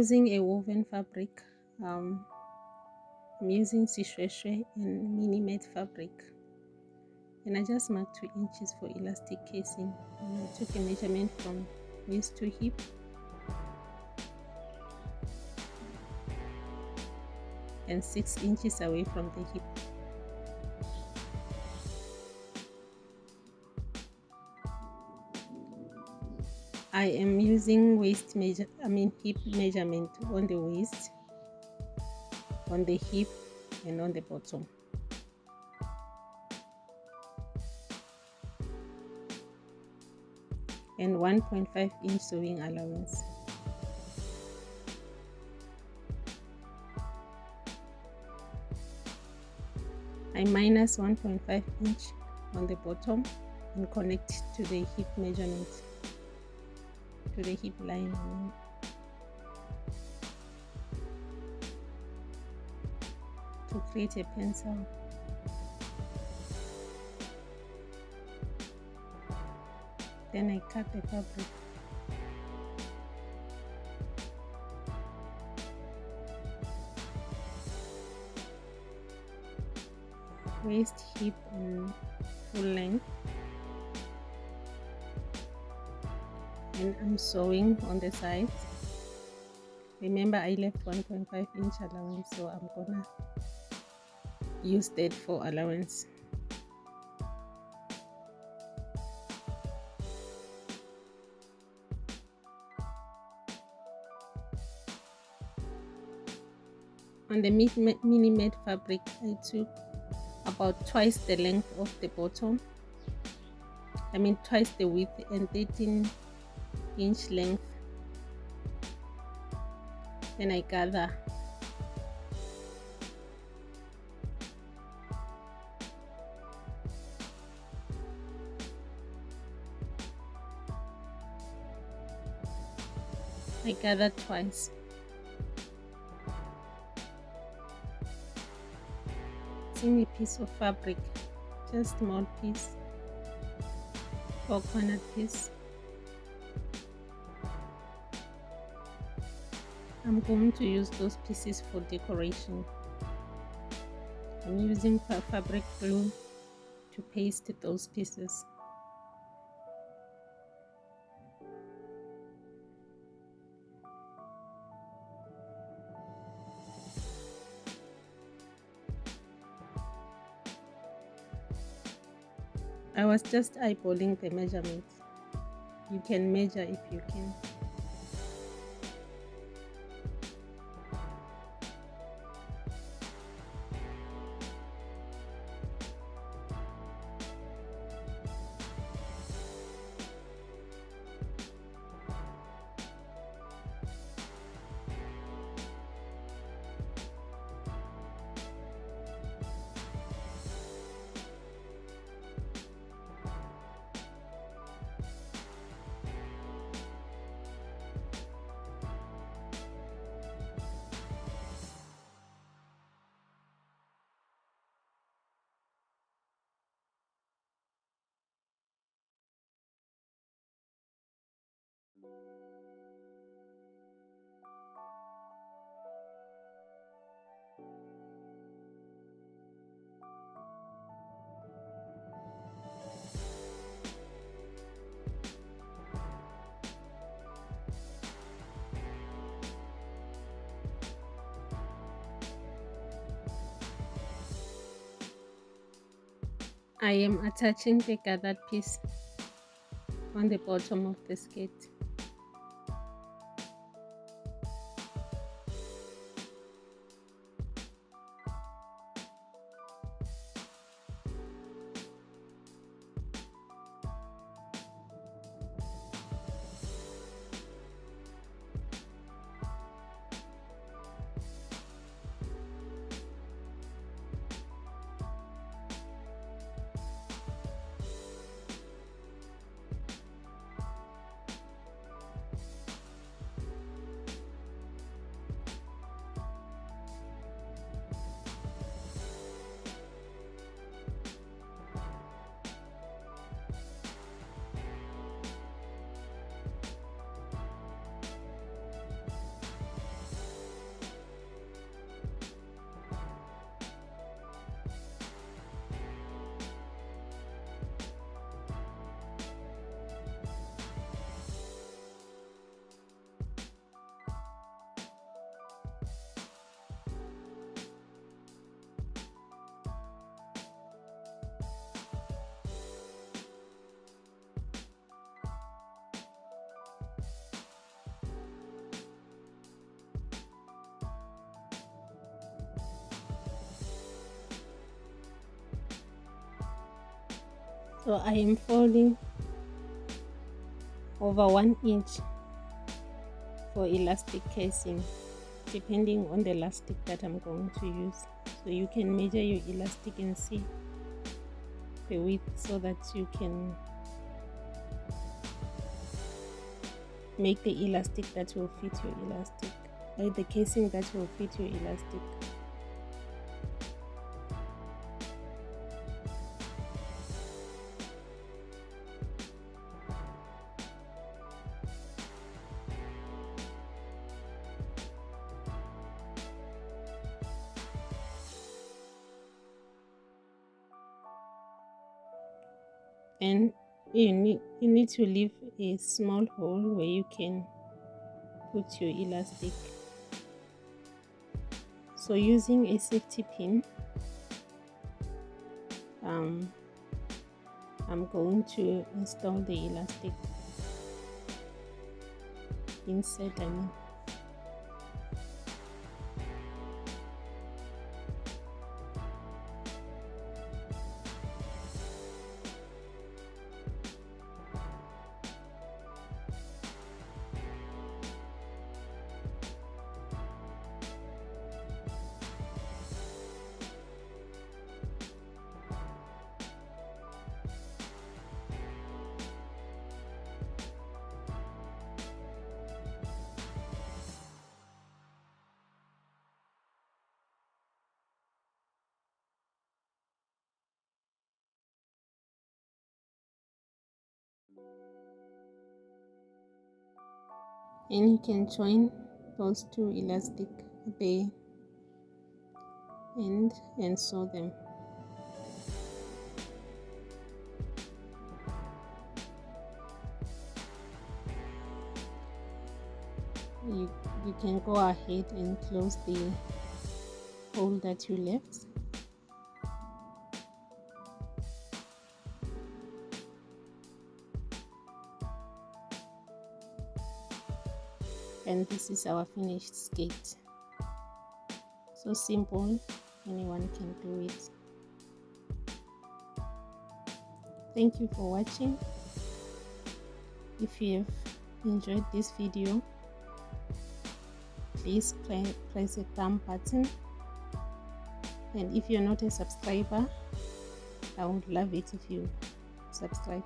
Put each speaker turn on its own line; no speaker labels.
using a woven fabric. I'm using diysewing and mini mat fabric, and I just marked 2 inches for elastic casing, and I took a measurement from waist to hip. And 6 inches away from the hip. I am using hip measurement on the waist, on the hip, and on the bottom. And 1.5 inch sewing allowance. I minus 1.5 inch on the bottom and connect to the hip measurement, to the hip line. To create a pencil. Then I cut the fabric. Waist, hip, and full length. And I'm sewing on the sides. Remember, I left 1.5 inch allowance, so I'm gonna use that for allowance. On the mini mat fabric, I took about twice the length of the bottom. Twice the width, and 13 inch length. Then I gather. I gather twice. Using a piece of fabric, just small piece, or corner piece. I'm going to use those pieces for decoration. I'm using fabric glue to paste those pieces. I was just eyeballing the measurements. You can measure if you can. I am attaching the gathered piece on the bottom of the skirt. So I am folding over 1 inch for elastic casing, depending on the elastic that I'm going to use. So you can measure your elastic and see the width so that you can make the elastic that will fit your elastic, the casing that will fit your elastic. And you need to leave a small hole where you can put your elastic. So using a safety pin, I'm going to install the elastic inside. And you can join those two elastic at the end and sew them. You can go ahead and close the hole that you left. And this is our finished skate. So simple, anyone can do it. Thank you for watching. If you have enjoyed this video, please press a thumb button. And if you're not a subscriber, I would love it if you subscribe.